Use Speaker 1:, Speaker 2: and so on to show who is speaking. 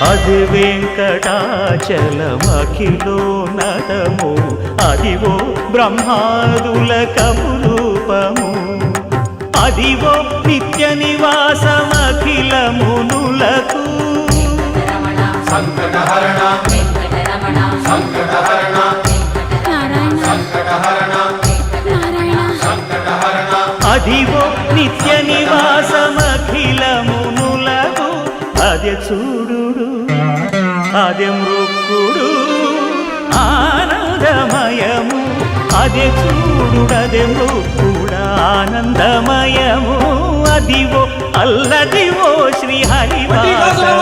Speaker 1: అది వెంకటాచలమఖిలో నటము అదివో బ్రహ్మాదుల కమురూపము అదివో నిత్య నివాసమఖిల మునులకు
Speaker 2: సంకటహరణ సంకటహరణ సంకటహరణ సంకటహరణ
Speaker 1: అదివో నిత్య నివాసమఖిల మునులకు అదే చూడు అదే మృక్కుడు ఆనందమయము అదే చూడుడదే మృక్కుడు ఆనందమయము అదివో అల్లదివో శ్రీ హరివాసము